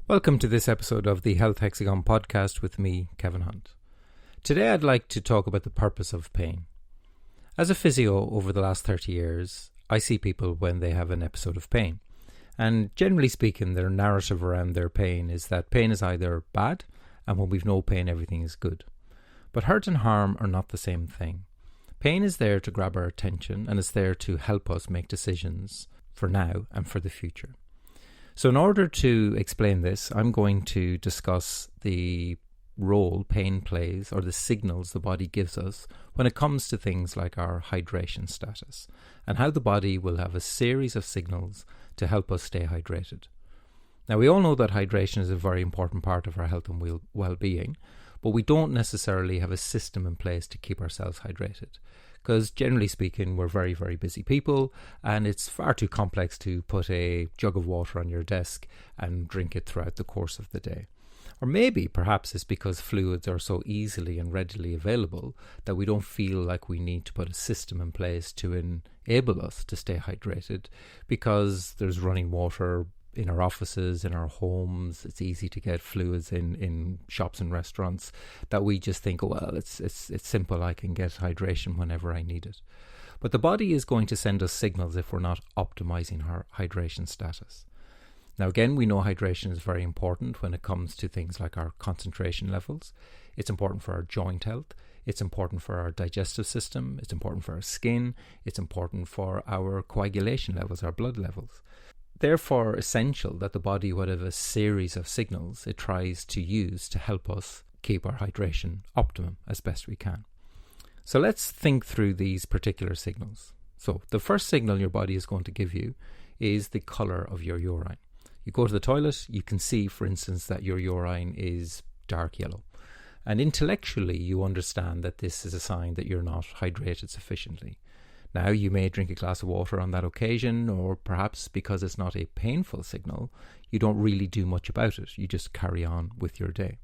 Welcome to this episode of the Health Hexagon podcast with me, Kevin Hunt. Today I'd like to talk about the purpose of pain. As a physio over the last 30 years, I see people when they have an episode of pain. And generally speaking, their narrative around their pain is that pain is either bad, and when we've no pain, everything is good. But hurt and harm are not the same thing. Pain is there to grab our attention, and it's there to help us make decisions for now and for the future. So in order to explain this, I'm going to discuss the role pain plays or the signals the body gives us when it comes to things like our hydration status and how the body will have a series of signals to help us stay hydrated. Now, we all know that hydration is a very important part of our health and well-being, but we don't necessarily have a system in place to keep ourselves hydrated. Because generally speaking, we're very, very busy people, and it's far too complex to put a jug of water on your desk and drink it throughout the course of the day. Or maybe, perhaps it's because fluids are so easily and readily available that we don't feel like we need to put a system in place to enable us to stay hydrated, because there's running water in our offices, in our homes. It's easy to get fluids in shops and restaurants that we just think, oh, well, it's simple. I can get hydration whenever I need it. But the body is going to send us signals if we're not optimizing our hydration status. Now, again, we know hydration is very important when it comes to things like our concentration levels. It's important for our joint health. It's important for our digestive system. It's important for our skin. It's important for our coagulation levels, our blood levels. Therefore, essential that the body would have a series of signals it tries to use to help us keep our hydration optimum as best we can. So let's think through these particular signals. So the first signal your body is going to give you is the colour of your urine. You go to the toilet, you can see, for instance, that your urine is dark yellow. And intellectually, you understand that this is a sign that you're not hydrated sufficiently. Now, you may drink a glass of water on that occasion, or perhaps because it's not a painful signal, you don't really do much about it. You just carry on with your day.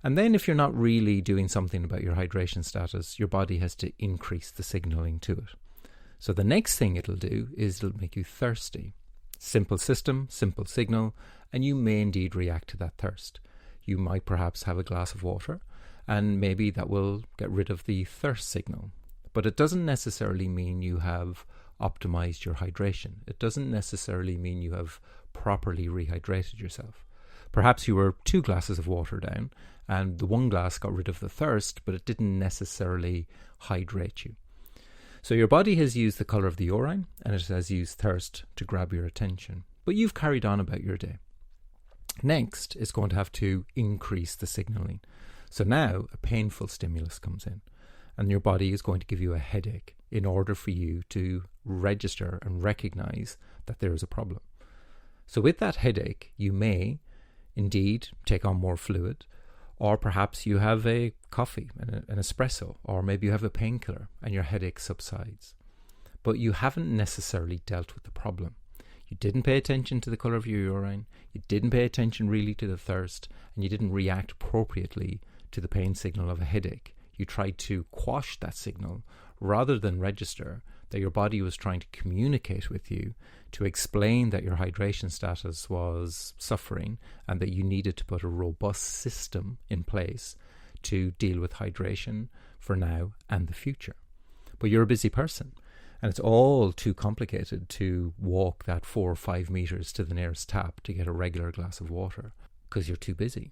And then if you're not really doing something about your hydration status, your body has to increase the signaling to it. So the next thing it'll do is it'll make you thirsty. Simple system, simple signal, and you may indeed react to that thirst. You might perhaps have a glass of water, and maybe that will get rid of the thirst signal. But it doesn't necessarily mean you have optimized your hydration. It doesn't necessarily mean you have properly rehydrated yourself. Perhaps you were 2 glasses of water down and the one glass got rid of the thirst, but it didn't necessarily hydrate you. So your body has used the colour of the urine and it has used thirst to grab your attention. But you've carried on about your day. Next, it's going to have to increase the signalling. So now a painful stimulus comes in. And your body is going to give you a headache in order for you to register and recognize that there is a problem. So with that headache, you may indeed take on more fluid, or perhaps you have a coffee, an espresso, or maybe you have a painkiller and your headache subsides. But you haven't necessarily dealt with the problem. You didn't pay attention to the colour of your urine, you didn't pay attention really to the thirst, and you didn't react appropriately to the pain signal of a headache. You tried to quash that signal rather than register that your body was trying to communicate with you to explain that your hydration status was suffering and that you needed to put a robust system in place to deal with hydration for now and the future. But you're a busy person and it's all too complicated to walk that 4 or 5 meters to the nearest tap to get a regular glass of water because you're too busy.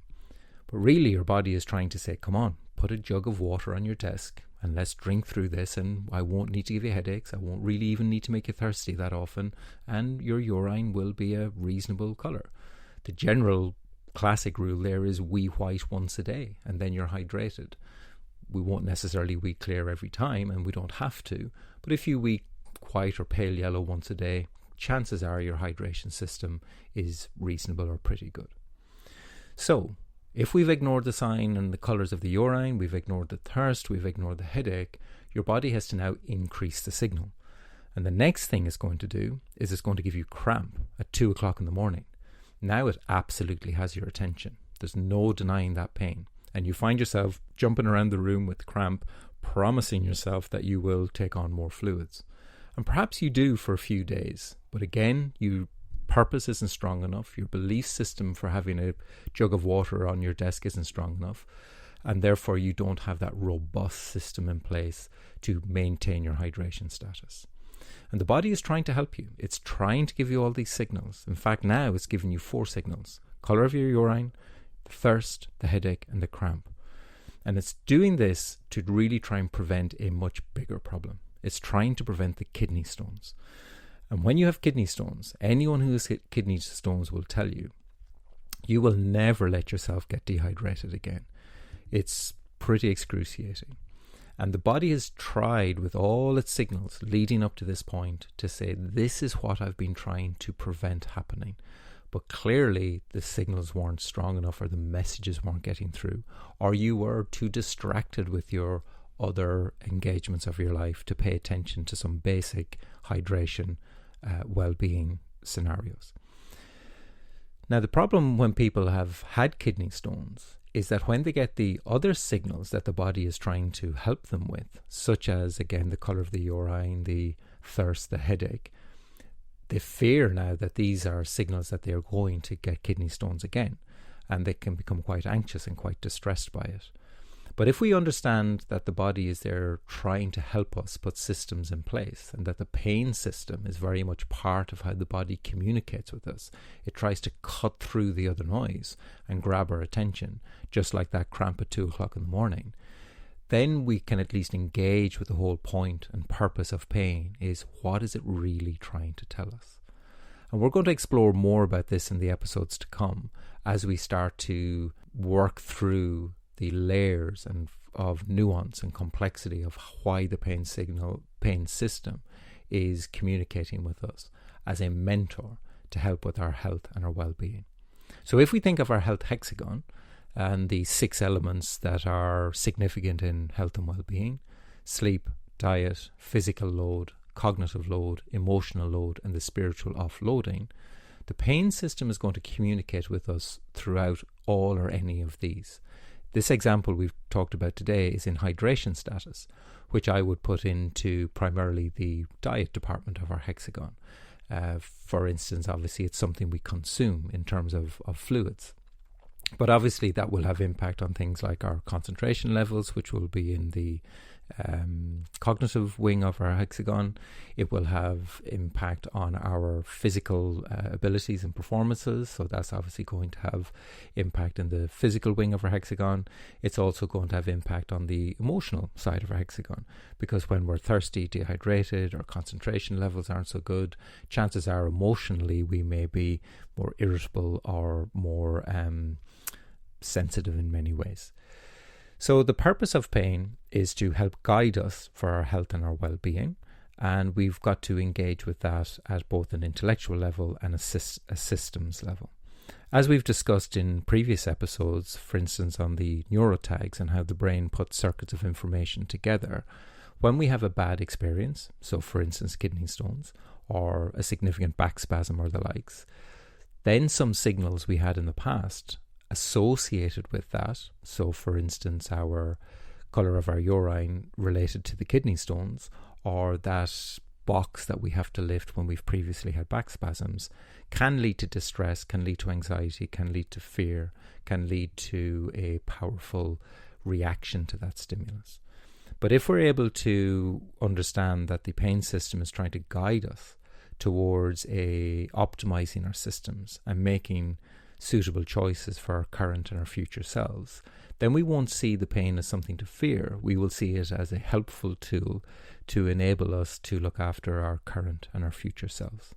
But really your body is trying to say, come on, put a jug of water on your desk and let's drink through this, and I won't need to give you headaches. I won't really even need to make you thirsty that often, and your urine will be a reasonable colour. The general classic rule there is wee white once a day and then you're hydrated. We won't necessarily wee clear every time and we don't have to, but if you wee white or pale yellow once a day, chances are your hydration system is reasonable or pretty good. So if we've ignored the sign and the colours of the urine, we've ignored the thirst, we've ignored the headache, your body has to now increase the signal. And the next thing it's going to do is it's going to give you cramp at 2 o'clock in the morning. Now it absolutely has your attention. There's no denying that pain. And you find yourself jumping around the room with cramp, promising yourself that you will take on more fluids. And perhaps you do for a few days. But again, you purpose isn't strong enough, your belief system for having a jug of water on your desk isn't strong enough, and therefore you don't have that robust system in place to maintain your hydration status. And the body is trying to help you. It's trying to give you all these signals. In fact, now it's giving you 4 signals: colour of your urine, the thirst, the headache, and the cramp. And it's doing this to really try and prevent a much bigger problem. It's trying to prevent the kidney stones. And when you have kidney stones, anyone who has kidney stones will tell you, you will never let yourself get dehydrated again. It's pretty excruciating. And the body has tried with all its signals leading up to this point to say, this is what I've been trying to prevent happening. But clearly the signals weren't strong enough, or the messages weren't getting through, or you were too distracted with your other engagements of your life to pay attention to some basic hydration, well-being scenarios. Now, the problem when people have had kidney stones is that when they get the other signals that the body is trying to help them with, such as, again, the colour of the urine, the thirst, the headache, they fear now that these are signals that they're going to get kidney stones again, and they can become quite anxious and quite distressed by it. But if we understand that the body is there trying to help us put systems in place, and that the pain system is very much part of how the body communicates with us, it tries to cut through the other noise and grab our attention, just like that cramp at 2 o'clock in the morning, then we can at least engage with the whole point and purpose of pain is, what is it really trying to tell us? And we're going to explore more about this in the episodes to come as we start to work through the layers and of nuance and complexity of why the pain system is communicating with us as a mentor to help with our health and our well-being. So if we think of our health hexagon and the 6 elements that are significant in health and well-being: sleep, diet, physical load, cognitive load, emotional load, and the spiritual offloading, the pain system is going to communicate with us throughout all or any of these. This example we've talked about today is in hydration status, which I would put into primarily the diet department of our hexagon. For instance, obviously it's something we consume in terms of fluids. But obviously that will have impact on things like our concentration levels, which will be in the cognitive wing of our hexagon. It will have impact on our physical abilities and performances, so that's obviously going to have impact in the physical wing of our hexagon. It's also going to have impact on the emotional side of our hexagon, because when we're thirsty, dehydrated, our concentration levels aren't so good, chances are emotionally we may be more irritable or more sensitive in many ways. So the purpose of pain is to help guide us for our health and our well-being, and we've got to engage with that at both an intellectual level and a systems level. As we've discussed in previous episodes, for instance on the neurotags and how the brain puts circuits of information together, when we have a bad experience, so for instance kidney stones or a significant back spasm or the likes, then some signals we had in the past associated with that, so for instance our colour of our urine related to the kidney stones, or that box that we have to lift when we've previously had back spasms, can lead to distress, can lead to anxiety, can lead to fear, can lead to a powerful reaction to that stimulus. But if we're able to understand that the pain system is trying to guide us towards optimizing our systems and making suitable choices for our current and our future selves, then we won't see the pain as something to fear. We will see it as a helpful tool to enable us to look after our current and our future selves.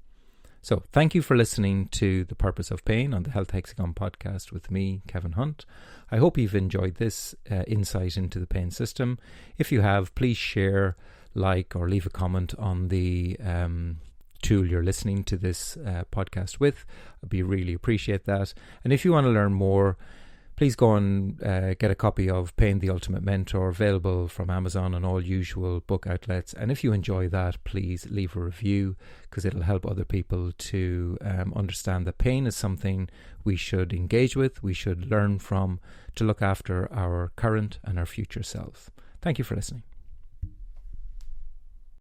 So thank you for listening to The Purpose of Pain on the Health Hexagon podcast with me, Kevin Hunt. I hope you've enjoyed this insight into the pain system. If you have, please share, like, or leave a comment on the tool you're listening to this podcast with. I'd really appreciate that. And if you want to learn more, please go and get a copy of Pain the Ultimate Mentor, available from Amazon and all usual book outlets. And if you enjoy that, please leave a review, because it'll help other people to understand that pain is something we should engage with, we should learn from, to look after our current and our future selves. Thank you for listening.